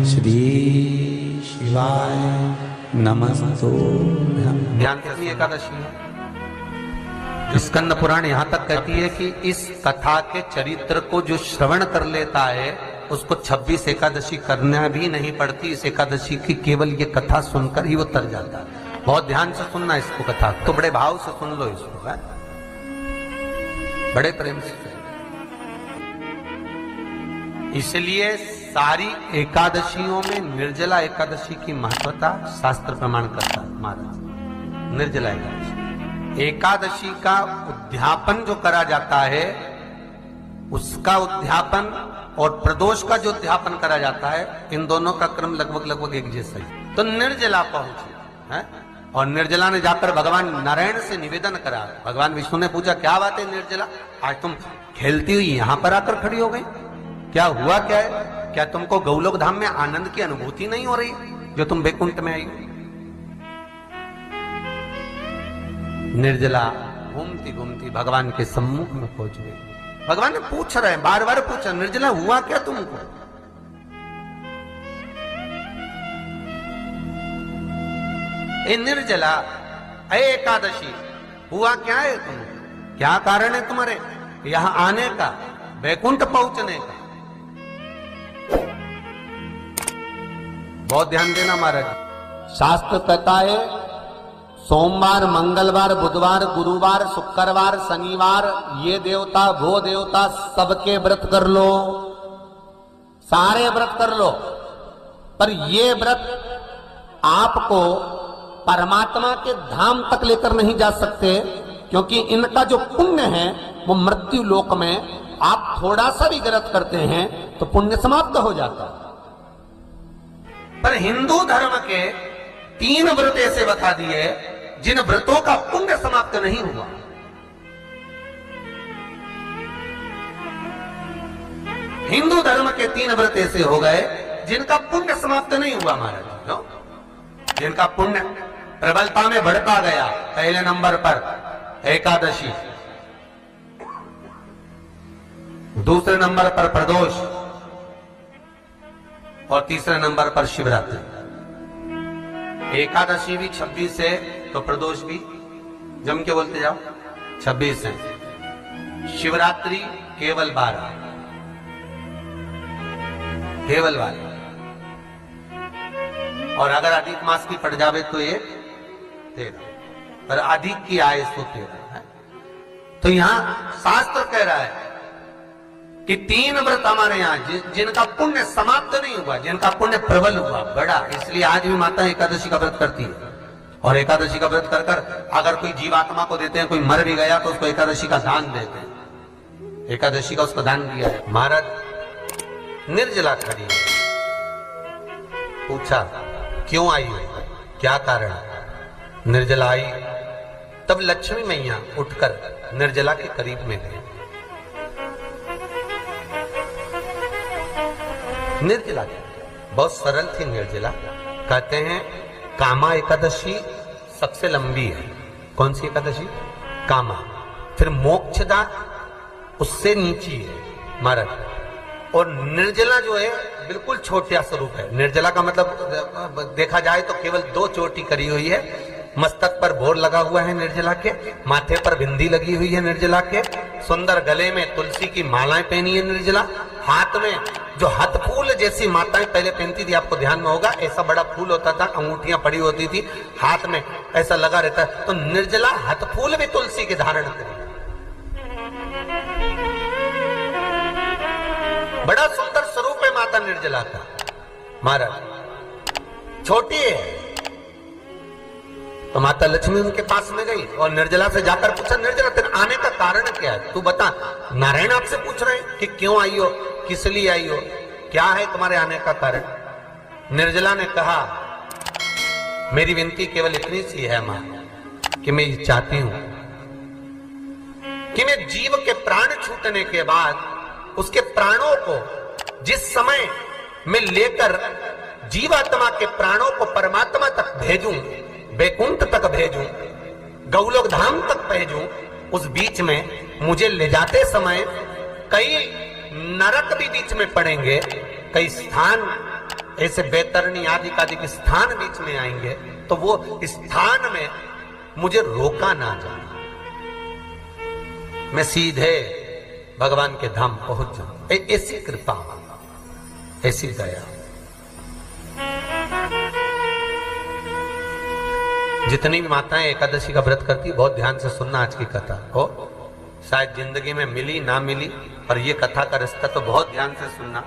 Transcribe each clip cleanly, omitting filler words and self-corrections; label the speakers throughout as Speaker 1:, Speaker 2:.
Speaker 1: श्री शिवाय नमस्तुभ्यं।
Speaker 2: ध्यान से अपनी एकादशी है। स्कंद पुराण यहाँ तक कहती है कि इस कथा के चरित्र को जो श्रवण कर लेता है उसको 26 एकादशी करना भी नहीं पड़ती। इस एकादशी की केवल ये कथा सुनकर ही वो तर जाता है। बहुत ध्यान से सुनना इसको, कथा तो बड़े भाव से सुन लो इसको, है? बड़े प्रेम से। इसलिए सारी एकादशियों में निर्जला एकादशी की महत्वता शास्त्र प्रमाण करता है महाराज। निर्जला एकादशी का उद्यापन जो करा जाता है, उसका उद्यापन और प्रदोष का जो उद्यापन करा जाता है, इन दोनों का क्रम लगभग एक जैसा ही। तो निर्जला पहुंची है और निर्जला ने जाकर भगवान नारायण से निवेदन करा। भगवान विष्णु ने पूछा, क्या बात है निर्जला, आज तुम खेलती हुई यहां पर आकर खड़ी हो गई, क्या हुआ क्या है? क्या तुमको गौलोक धाम में आनंद की अनुभूति नहीं हो रही जो तुम बैकुंठ में आई? निर्जला घूमती घूमती भगवान के सम्मुख में पहुंच गई। भगवान ने पूछ रहे हैं, बार बार पूछा, निर्जला हुआ क्या तुमको? ए निर्जला, ए एकादशी, हुआ क्या है तुमको? क्या कारण है तुम्हारे यहां आने का, बैकुंठ पहुंचने का? बहुत ध्यान देना महाराज। शास्त्र कहता है सोमवार, मंगलवार, बुधवार, गुरुवार, शुक्रवार, शनिवार, ये देवता वो देवता सबके व्रत कर लो, सारे व्रत कर लो, पर ये व्रत आपको परमात्मा के धाम तक लेकर नहीं जा सकते, क्योंकि इनका जो पुण्य है वो मृत्यु लोक में आप थोड़ा सा भी व्रत करते हैं तो पुण्य समाप्त हो जाता है। पर हिंदू धर्म के 3 व्रत ऐसे बता दिए जिन व्रतों का पुण्य समाप्त नहीं हुआ। हिंदू धर्म के 3 व्रत ऐसे हो गए जिनका पुण्य समाप्त नहीं हुआ महाराज। क्यों? जिनका पुण्य प्रबलता में बढ़ता गया। पहले नंबर पर एकादशी, दूसरे नंबर पर प्रदोष और तीसरे नंबर पर शिवरात्रि। एकादशी भी 26 है तो प्रदोष भी जम के बोलते जाओ 26 है। शिवरात्रि केवल 12, केवल 12। और अगर अधिक मास की पड़ जावे तो ये 13, पर अधिक की आए तो 13 है। तो यहां शास्त्र कह रहा है कि 3 व्रत हमारे यहाँ जिनका पुण्य समाप्त नहीं हुआ, जिनका पुण्य प्रबल हुआ, बड़ा। इसलिए आज भी माता एकादशी का व्रत करती है। और एकादशी का व्रत कर कर अगर कोई जीवात्मा को देते हैं, कोई मर भी गया तो उसको एकादशी का दान देते हैं। एकादशी का उसको दान दिया है। महाराज निर्जला खड़ी है, पूछा क्यों आई हो, क्या कारण? निर्जला आई तब लक्ष्मी मैया उठकर निर्जला के करीब में गई। निर्जला बहुत सरल थी निर्जला। कहते हैं कामा एकादशी सबसे लंबी है। कौन सी एकादशी? कामा। फिर मोक्षदा उससे नीची है महाराज। और निर्जला जो है बिल्कुल छोटा स्वरूप है। निर्जला का मतलब देखा जाए तो केवल 2 चोटी करी हुई है। मस्तक पर भोर लगा हुआ है निर्जला के, माथे पर बिंदी लगी हुई है निर्जला के, सुंदर गले में तुलसी की मालाएं पहनी है निर्जला, हाथ में जो हाथ फूल जैसी माताएं पहले पहनती थी, आपको ध्यान में होगा, ऐसा बड़ा फूल होता था, अंगूठियां पड़ी होती थी, हाथ में ऐसा लगा रहता है। तो निर्जला हाथ फूल भी तुलसी के धारण करी। बड़ा सुंदर स्वरूप है माता निर्जला का महाराज। छोटी है तो माता लक्ष्मी उनके पास में गई और निर्जला से जाकर पूछा, निर्जला तेरे आने का कारण क्या है, तू बता। नारायण आपसे पूछ रहे हैं कि क्यों आई हो, किस लिए आई हो, क्या है तुम्हारे आने का कारण? निर्जला ने कहा, मेरी विनती केवल इतनी सी है मां कि मैं ये चाहती हूं कि मैं जीव के प्राण छूटने के बाद उसके प्राणों को जिस समय मैं लेकर जीवात्मा के प्राणों को परमात्मा तक भेजूं, बैकुंठ तक भेजूं, गौलोक धाम तक भेजूं, उस बीच में मुझे ले जाते समय कई नरक भी बीच में पड़ेंगे, कई स्थान ऐसे बैतरणी आदि के स्थान बीच में आएंगे तो वो स्थान में मुझे रोका ना जाना, मैं सीधे भगवान के धाम पहुंच जाऊं। ऐसी कृपा, ऐसी दया। जितनी भी माताएं एकादशी का व्रत करती, बहुत ध्यान से सुनना आज की कथा हो, शायद जिंदगी में मिली ना मिली, और ये कथा का रिश्ता तो बहुत ध्यान से सुनना।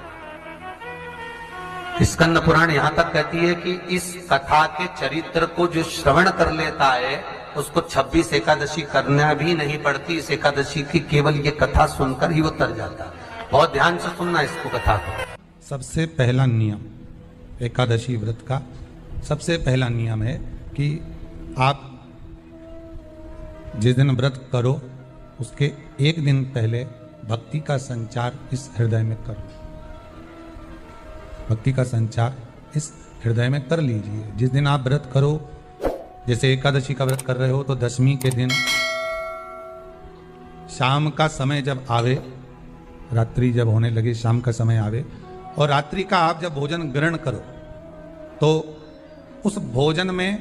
Speaker 2: स्कंद पुराण यहां तक कहती है कि इस कथा के चरित्र को जो श्रवण कर लेता है उसको 26 एकादशी करना भी नहीं पड़ती। इस एकादशी की केवल ये कथा सुनकर ही वो तर जाता है। बहुत ध्यान से सुनना इसको, कथा को।
Speaker 3: सबसे पहला नियम एकादशी व्रत का, सबसे पहला नियम है कि आप जिस दिन व्रत करो उसके एक दिन पहले भक्ति का संचार इस हृदय में करो। भक्ति का संचार इस हृदय में कर लीजिए। जिस दिन आप व्रत करो, जैसे एकादशी का व्रत कर रहे हो तो दशमी के दिन शाम का समय जब आवे, रात्रि जब होने लगे, शाम का समय आवे और रात्रि का आप जब भोजन ग्रहण करो तो उस भोजन में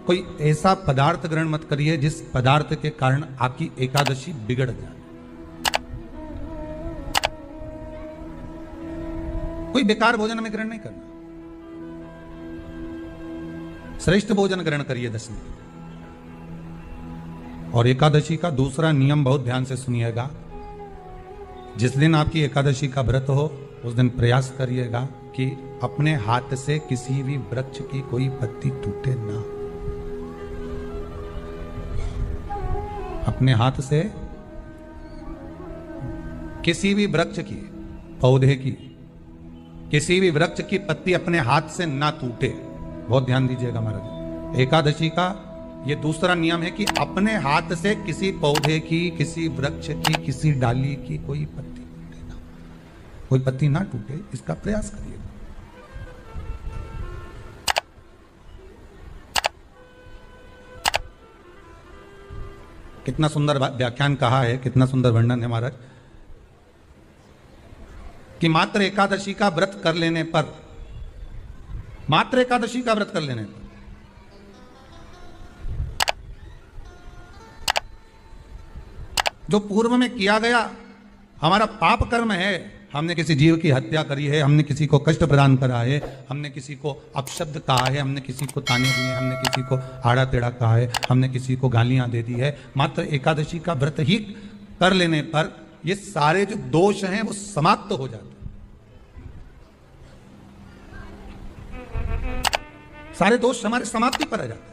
Speaker 3: कोई ऐसा पदार्थ ग्रहण मत करिए जिस पदार्थ के कारण आपकी एकादशी बिगड़ जाए। कोई बेकार भोजन में ग्रहण नहीं करना, श्रेष्ठ भोजन ग्रहण करिए दशमी। और एकादशी का दूसरा नियम बहुत ध्यान से सुनिएगा। जिस दिन आपकी एकादशी का व्रत हो उस दिन प्रयास करिएगा कि अपने हाथ से किसी भी वृक्ष की कोई पत्ती टूटे ना। अपने हाथ से किसी भी वृक्ष की, पौधे की, किसी भी वृक्ष की पत्ती अपने हाथ से ना टूटे। बहुत ध्यान दीजिएगा महाराज। एकादशी का ये दूसरा नियम है कि अपने हाथ से किसी पौधे की, किसी वृक्ष की, किसी डाली की कोई पत्ती टूटे ना, कोई पत्ती ना टूटे, इसका प्रयास करिए। कितना सुंदर व्याख्यान कहा है, कितना सुंदर वर्णन है महाराज कि मात्र एकादशी का व्रत कर लेने पर, मात्र एकादशी का व्रत कर लेने पर जो पूर्व में किया गया हमारा पाप कर्म है, हमने किसी जीव की हत्या करी है, हमने किसी को कष्ट प्रदान करा है, हमने किसी को अपशब्द कहा है, हमने किसी को ताने दिए, हमने किसी को आड़ा टेढ़ा कहा है, हमने किसी को गालियां दे दी है, मात्र एकादशी का व्रत ही कर लेने पर ये सारे जो दोष हैं वो समाप्त हो जाते हैं। सारे दोष हमारे समाप्ति पर आ जाते हैं।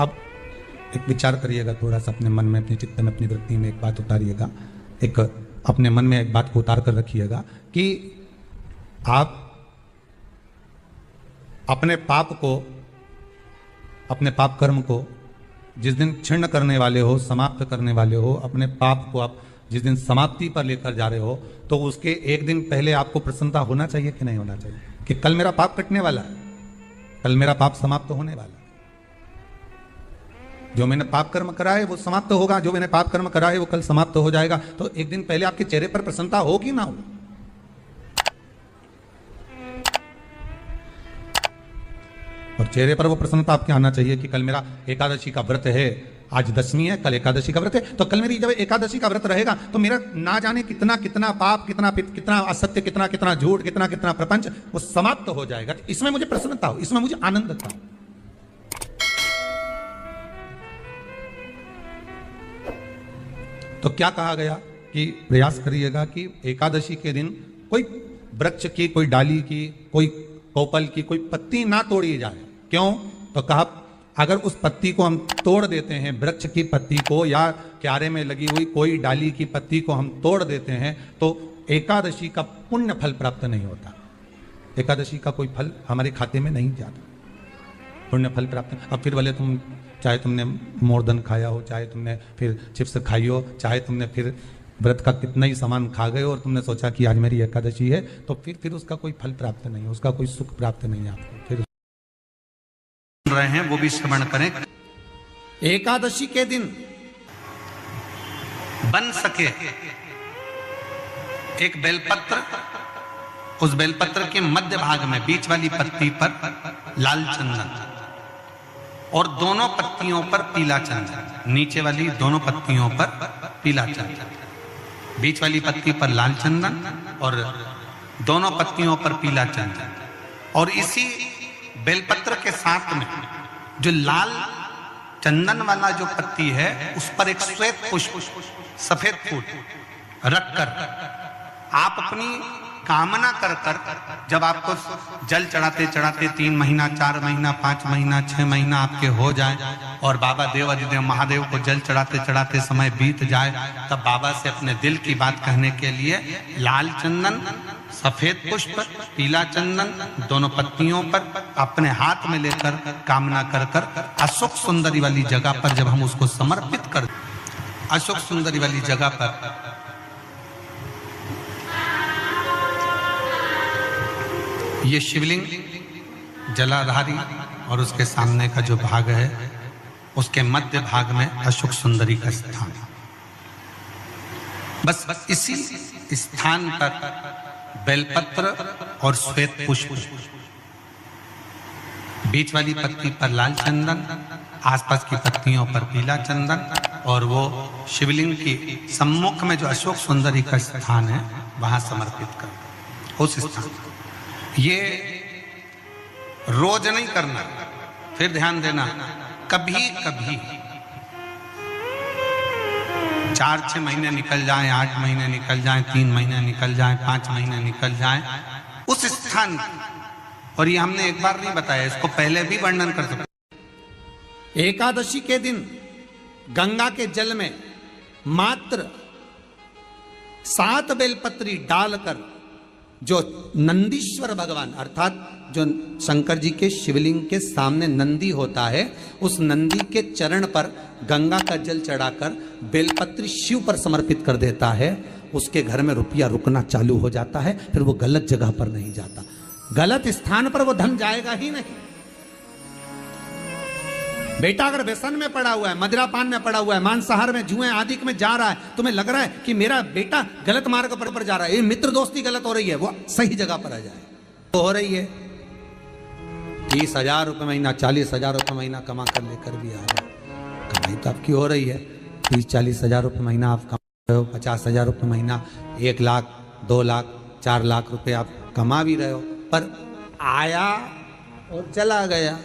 Speaker 3: अब एक विचार करिएगा थोड़ा सा अपने मन में, अपने चित्त में, अपनी वृत्ति में एक बात उतारिएगा, एक अपने मन में एक बात को उतार कर रखिएगा कि आप अपने पाप को, अपने पाप कर्म को जिस दिन क्षीण करने वाले हो, समाप्त करने वाले हो, अपने पाप को आप जिस दिन समाप्ति पर लेकर जा रहे हो तो उसके एक दिन पहले आपको प्रसन्नता होना चाहिए कि नहीं होना चाहिए कि कल मेरा पाप कटने वाला है, कल मेरा पाप समाप्त होने वाला है। जो मैंने पाप कर्म करा है वो समाप्त होगा, जो मैंने पाप कर्म करा है वो कल समाप्त हो जाएगा। तो एक दिन पहले आपके चेहरे पर प्रसन्नता हो कि ना हो? और चेहरे पर वो प्रसन्नता आपके आना चाहिए कि कल मेरा एकादशी का व्रत है, आज दशमी है, कल एकादशी का व्रत है, तो कल मेरी जब एकादशी का व्रत रहेगा तो मेरा ना जाने कितना कितना पाप, कितना असत्य, कितना कितना झूठ, कितना कितना प्रपंच वो समाप्त हो जाएगा। इसमें मुझे प्रसन्नता हो, इसमें मुझे आनंद था। तो क्या कहा गया कि प्रयास करिएगा कि एकादशी के दिन कोई वृक्ष की, कोई डाली की, कोई कोपल की कोई पत्ती ना तोड़ी जाए। क्यों? तो कहा अगर उस पत्ती को हम तोड़ देते हैं, वृक्ष की पत्ती को या क्यारे में लगी हुई कोई डाली की पत्ती को हम तोड़ देते हैं तो एकादशी का पुण्य फल प्राप्त नहीं होता, एकादशी का कोई फल हमारे खाते में नहीं जाता, पुण्य फल प्राप्त। अब फिर भले तुम, चाहे तुमने मोरदन खाया हो, चाहे तुमने फिर चिप्स खाई हो, चाहे तुमने फिर व्रत का कितना ही सामान खा गए और तुमने सोचा कि आज मेरी एकादशी है, तो फिर उसका कोई फल प्राप्त नहीं है, उसका कोई सुख प्राप्त नहीं है आपको। फिर रहे हैं वो भी श्रवण करें। एकादशी के दिन
Speaker 2: बन सके एक बेलपत्र, उस बेलपत्र के मध्य भाग में बीच वाली पत्ती पर लाल चंदन और दोनों पत्तियों पर पीला चंदन, नीचे वाली दोनों पत्तियों पर पीला चंदन, बीच वाली पत्ती पर लाल चंदन और दोनों पत्तियों पर पीला चंदन। और इसी बेलपत्र के साथ में जो लाल चंदन वाला जो पत्ती है उस पर एक श्वेत पुष्प, सफेद फूल रखकर आप अपनी कामना कर जब आपको जल चढ़ाते चढ़ाते 3 महीना, 4 महीना, 5 महीना, 6 महीना आपके हो जाए और बाबा देवाधिदेव महादेव को जल चढ़ाते चढ़ाते समय बीत जाए, तब बाबा से अपने दिल की बात कहने के लिए लाल चंदन, सफेद पुष्प, पीला चंदन दोनों पत्तियों पर अपने हाथ में लेकर कामना कर अशोक सुंदरी वाली जगह पर जब हम उसको समर्पित कर, अशोक सुंदरी वाली जगह पर ये शिवलिंग जलाधारी और उसके सामने का जो भाग है उसके मध्य भाग में अशोक सुंदरी का स्थान है। बस इसी स्थान पर बेलपत्र और श्वेत पुष्प, बीच वाली पत्ती पर लाल चंदन, आसपास की पत्तियों पर पीला चंदन और वो शिवलिंग की सम्मुख में जो अशोक सुंदरी का स्थान है वहां समर्पित कर। उस स्थान ये रोज नहीं करना, फिर ध्यान देना, कभी कभी 4-6 महीने निकल जाएं, 8 महीने निकल जाएं, 3 महीने निकल जाएं, 5 महीने निकल जाएं, उस स्थान, और ये हमने एक बार नहीं बताया, इसको पहले भी वर्णन कर सकते।
Speaker 3: एकादशी के दिन गंगा के जल में मात्र 7 बेलपत्री डालकर जो नंदीश्वर भगवान अर्थात जो शंकर जी के शिवलिंग के सामने नंदी होता है, उस नंदी के चरण पर गंगा का जल चढ़ाकर बेलपत्री शिव पर समर्पित कर देता है, उसके घर में रुपया रुकना चालू हो जाता है। फिर वो गलत जगह पर नहीं जाता, गलत स्थान पर वो धन जाएगा ही नहीं। बेटा अगर व्यसन में पड़ा हुआ है, मदिरा पान में पड़ा हुआ है, मांसाहार में, जुए आदि में जा रहा है, तुम्हें लग रहा है कि मेरा बेटा गलत मार्ग पर जा रहा है, ये मित्र दोस्ती गलत हो रही है, वो सही जगह पर आ जाए। तो हो रही है 30,000 रुपये महीना, 40,000 रुपये महीना कमा कर लेकर भी आ रहा है, कमाई तो आपकी हो रही है। 30-40 हज़ार रुपये महीना आप कमा रहे हो, 50,000 रुपये महीना, 1 लाख, 2 लाख, 4 लाख रुपये आप कमा भी रहे हो, पर आया और चला गया,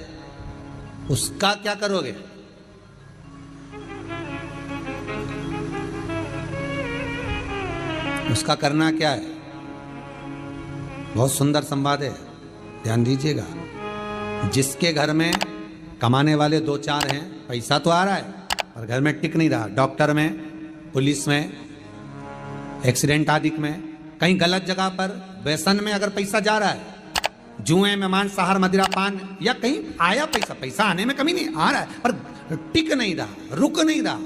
Speaker 3: उसका क्या करोगे? उसका करना क्या है? बहुत सुंदर संवाद है, ध्यान दीजिएगा। जिसके घर में कमाने वाले 2-4 हैं, पैसा तो आ रहा है पर घर में टिक नहीं रहा, डॉक्टर में, पुलिस में, एक्सीडेंट आदि में, कहीं गलत जगह पर व्यसन में अगर पैसा जा रहा है, जुए में, मांसाहार, मदिरा पान, या कहीं आया पैसा आने में कमी नहीं, आ रहा है पर टिक नहीं रहा, रुक नहीं रहा,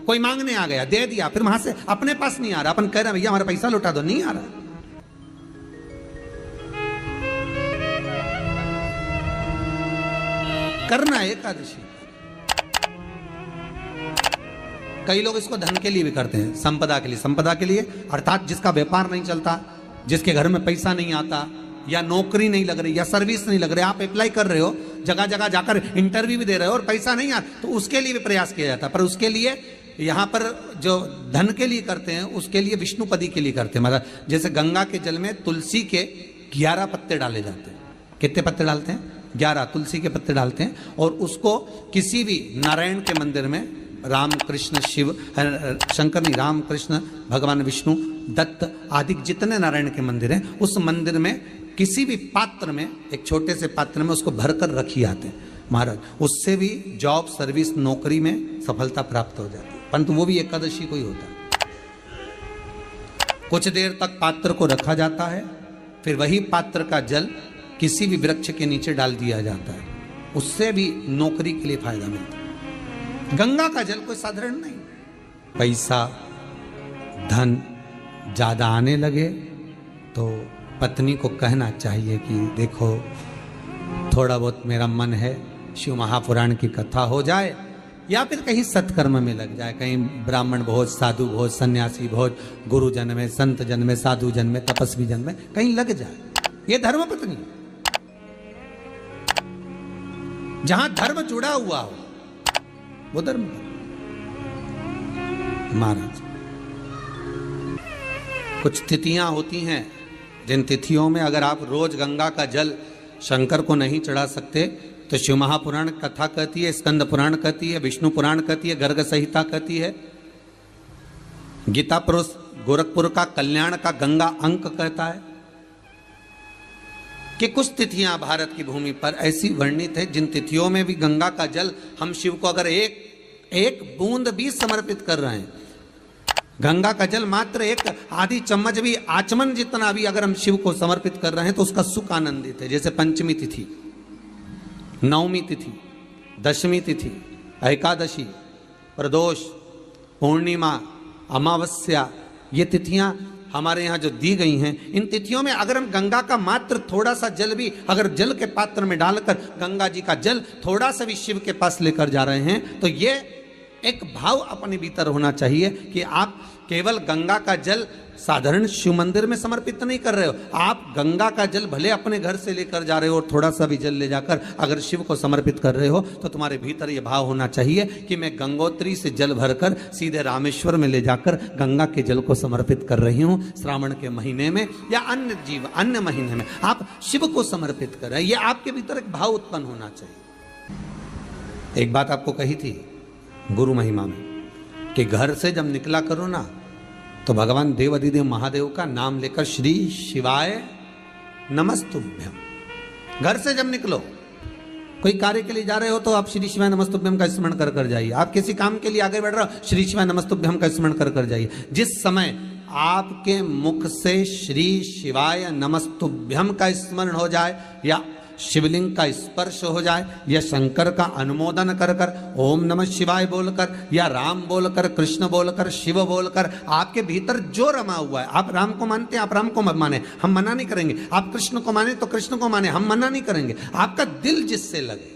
Speaker 3: कोई मांगने आ गया, दे दिया, फिर वहां से अपने पास नहीं आ रहा, अपन कह रहे हैं भैया हमारा पैसा लौटा दो, नहीं आ रहा। करना है एकादशी। कई लोग इसको धन के लिए भी करते हैं, संपदा के लिए, संपदा के लिए अर्थात जिसका व्यापार नहीं चलता, जिसके घर में पैसा नहीं आता, या नौकरी नहीं लग रही, या सर्विस नहीं लग रही, आप अप्लाई कर रहे हो, जगह जगह जाकर इंटरव्यू भी दे रहे हो और पैसा नहीं आता, तो उसके लिए भी प्रयास किया जाता है। पर उसके लिए यहाँ पर जो धन के लिए करते हैं, उसके लिए विष्णुपदी के लिए करते हैं। मतलब जैसे गंगा के जल में तुलसी के 11 पत्ते डाले जाते हैं। कितने पत्ते डालते हैं? 11 तुलसी के पत्ते डालते हैं, और उसको किसी भी नारायण के मंदिर में, राम कृष्ण शिव, शंकर नहीं, राम कृष्ण भगवान विष्णु, दत्त आदि जितने नारायण के मंदिर हैं, उस मंदिर में किसी भी पात्र में, एक छोटे से पात्र में उसको भरकर रखी आते हैं महाराज। उससे भी जॉब, सर्विस, नौकरी में सफलता प्राप्त हो जाती है, परंतु वो भी एकादशी को ही होता है। कुछ देर तक पात्र को रखा जाता है, फिर वही पात्र का जल किसी भी वृक्ष के नीचे डाल दिया जाता है, उससे भी नौकरी के लिए फायदा मिलता है। गंगा का जल कोई साधारण नहीं। पैसा, धन ज्यादा आने लगे तो पत्नी को कहना चाहिए कि देखो थोड़ा बहुत मेरा मन है, शिव महापुराण की कथा हो जाए, या फिर कहीं सत्कर्म में लग जाए, कहीं ब्राह्मण भोज, साधु भोज, सन्यासी भोज, गुरु जन में, संत जन में, साधु जन में, तपस्वी जन में कहीं लग जाए। ये धर्म पत्नी, जहां धर्म जुड़ा हुआ हो वो धर्म। महाराज, कुछ तिथियां होती हैं जिन तिथियों में अगर आप रोज गंगा का जल शंकर को नहीं चढ़ा सकते तो शिव महापुराण कथा कहती है, स्कंद पुराण कहती है, विष्णु पुराण कहती है, गर्ग संहिता कहती है, गीता पुरुष गोरखपुर का कल्याण का गंगा अंक कहता है कि कुछ तिथियां भारत की भूमि पर ऐसी वर्णित है जिन तिथियों में भी गंगा का जल हम शिव को अगर एक बूंद भी समर्पित कर रहे हैं, गंगा का जल मात्र एक आधी चम्मच भी, आचमन जितना भी अगर हम शिव को समर्पित कर रहे हैं तो उसका सुख आनंदित है। जैसे पंचमी तिथि, नवमी तिथि, दशमी तिथि, एकादशी, प्रदोष, पूर्णिमा, अमावस्या, ये तिथियां हमारे यहाँ जो दी गई हैं, इन तिथियों में अगर हम गंगा का मात्र थोड़ा सा जल भी अगर जल के पात्र में डालकर गंगा जी का जल थोड़ा सा भी शिव के पास लेकर जा रहे हैं तो ये एक भाव अपने भीतर होना चाहिए कि आप केवल गंगा का जल साधारण शिव मंदिर में समर्पित नहीं कर रहे हो, आप गंगा का जल भले अपने घर से लेकर जा रहे हो और थोड़ा सा भी जल ले जाकर अगर शिव को समर्पित कर रहे हो तो तुम्हारे भीतर यह भाव होना चाहिए कि मैं गंगोत्री से जल भरकर सीधे रामेश्वर में ले जाकर गंगा के जल को समर्पित कर रही हूँ। श्रावण के महीने में या अन्य महीने में आप शिव को समर्पित कर रहे हैं, यह आपके भीतर एक भाव उत्पन्न होना चाहिए। एक बात आपको कही थी गुरु महिमा में कि घर से जब निकला करो ना तो भगवान देव अधिदेव महादेव का नाम लेकर श्री शिवाय नमस्तुभ्यम। घर से जब निकलो, कोई कार्य के लिए जा रहे हो तो आप श्री शिवाय नमस्तुभ्यम का स्मरण कर कर जाइए। आप किसी काम के लिए आगे बढ़ रहे हो, श्री शिवाय नमस्तुभ्यम का स्मरण कर कर जाइए। जिस समय आपके मुख से श्री शिवाय नमस्तुभ्यम का स्मरण हो जाए या शिवलिंग का स्पर्श हो जाए या शंकर का अनुमोदन कर कर ओम नमः शिवाय बोलकर या राम बोलकर, कृष्ण बोलकर, शिव बोलकर, आपके भीतर जो रमा हुआ है, आप राम को मानते हैं आप राम को माने, हम मना नहीं करेंगे। आप कृष्ण को माने तो कृष्ण को माने, हम मना नहीं करेंगे। आपका दिल जिससे लगे,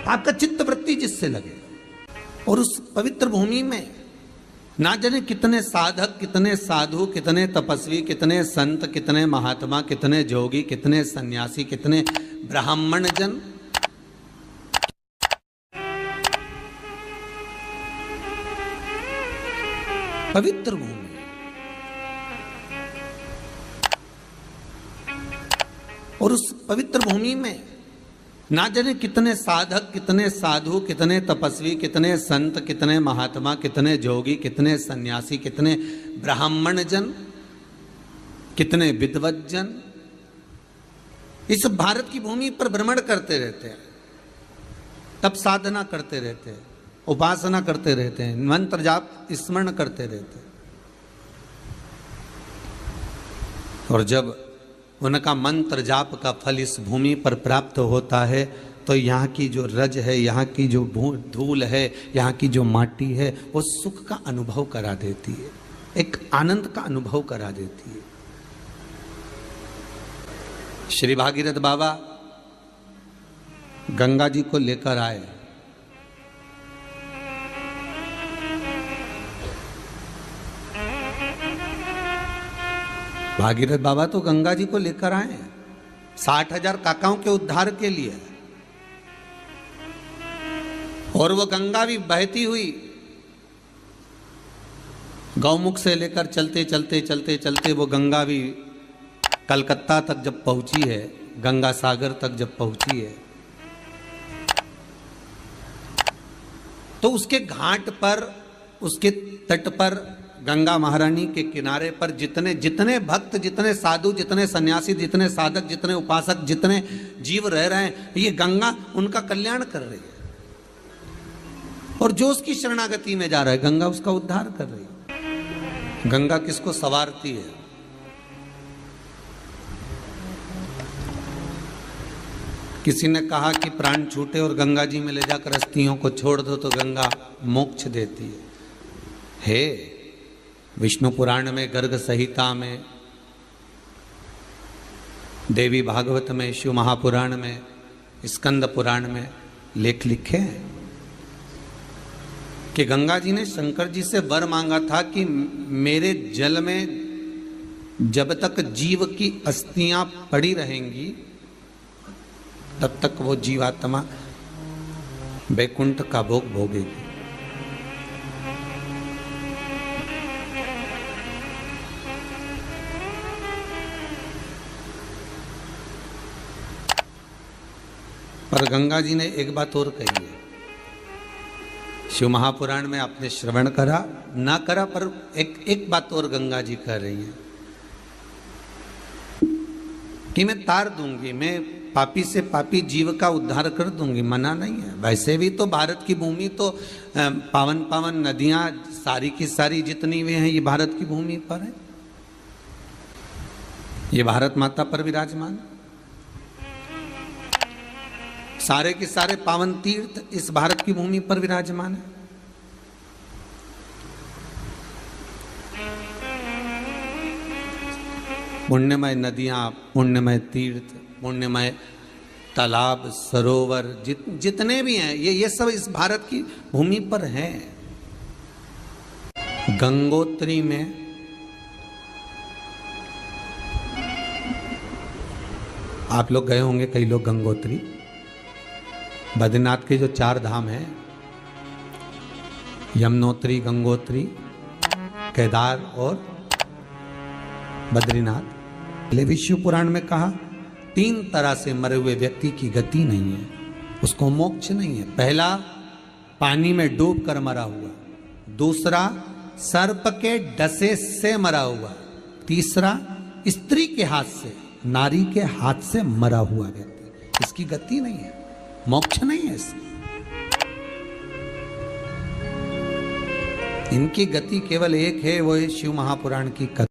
Speaker 3: आपका चित्त वृत्ति जिससे लगे, और उस पवित्र भूमि में ना जाने कितने साधक, कितने साधु, कितने तपस्वी, कितने संत, कितने महात्मा, कितने जोगी, कितने सन्यासी, कितने ब्राह्मण जन पवित्र भूमि, और उस पवित्र भूमि में ना जाने कितने साधक, कितने साधु, कितने तपस्वी, कितने संत, कितने महात्मा, कितने जोगी, कितने सन्यासी, कितने ब्राह्मण जन, कितने विद्वत जन इस भारत की भूमि पर भ्रमण करते रहते हैं, तप साधना करते रहते हैं, उपासना करते रहते हैं, मंत्र जाप स्मरण करते रहते हैं। और जब उनका मंत्र जाप का फल इस भूमि पर प्राप्त होता है तो यहाँ की जो रज है, यहाँ की जो धूल है, यहाँ की जो माटी है, वो सुख का अनुभव करा देती है, एक आनंद का अनुभव करा देती है। श्री भागीरथ बाबा गंगा जी को लेकर आए। भागीरथ बाबा तो गंगा जी को लेकर आए 60,000 काकाओं के उद्धार के लिए, और वो गंगा भी बहती हुई गौमुख से लेकर चलते चलते चलते चलते वो गंगा भी कलकत्ता तक जब पहुंची है, गंगा सागर तक जब पहुंची है, तो उसके घाट पर, उसके तट पर, गंगा महारानी के किनारे पर जितने जितने भक्त, जितने साधु, जितने सन्यासी, जितने साधक, जितने उपासक, जितने जीव रह रहे हैं, ये गंगा उनका कल्याण कर रही है। और जो उसकी शरणागति में जा रहा है, गंगा उसका उद्धार कर रही है। गंगा किसको संवारती है? किसी ने कहा कि प्राण छूटे और गंगा जी में ले जाकर अस्थियों को छोड़ दो तो गंगा मोक्ष देती है। विष्णु पुराण में, गर्ग संहिता में, देवी भागवत में, शिव महापुराण में, स्कंद पुराण में लेख लिखे हैं
Speaker 2: कि गंगा जी ने शंकर जी से वर मांगा था कि मेरे जल में जब तक जीव की अस्थियां पड़ी रहेंगी तब तक वो जीवात्मा वैकुंठ का भोग भोगेगी। पर गंगा जी ने एक बात और कही है, शिव महापुराण में आपने श्रवण करा ना करा, पर एक बात और गंगा जी कह रही हैं कि मैं तार दूंगी, मैं पापी से पापी जीव का उद्धार कर दूंगी, मना नहीं है। वैसे भी तो भारत की भूमि तो पावन पावन नदियां सारी की सारी जितनी भी हैं ये भारत की भूमि पर है, ये भारत माता पर विराजमान, सारे के सारे पावन तीर्थ इस भारत की भूमि पर विराजमान है। पुण्यमय नदियां, पुण्यमय तीर्थ, पुण्यमय तालाब, सरोवर जितने भी हैं ये सब इस भारत की भूमि पर हैं। गंगोत्री में आप लोग गए होंगे, कई लोग गंगोत्री, बद्रीनाथ के जो 4 धाम हैं, यमुनोत्री, गंगोत्री, केदार और बद्रीनाथ, विष्णु पुराण में कहा 3 तरह से मरे हुए व्यक्ति की गति नहीं है, उसको मोक्ष नहीं है। पहला पानी में डूब कर मरा हुआ, दूसरा सर्प के डसे से मरा हुआ, तीसरा स्त्री के हाथ से, नारी के हाथ से मरा हुआ व्यक्ति, इसकी गति नहीं है, मोक्ष नहीं है इसकी। इनकी गति केवल एक है, वो है शिव महापुराण की कथा।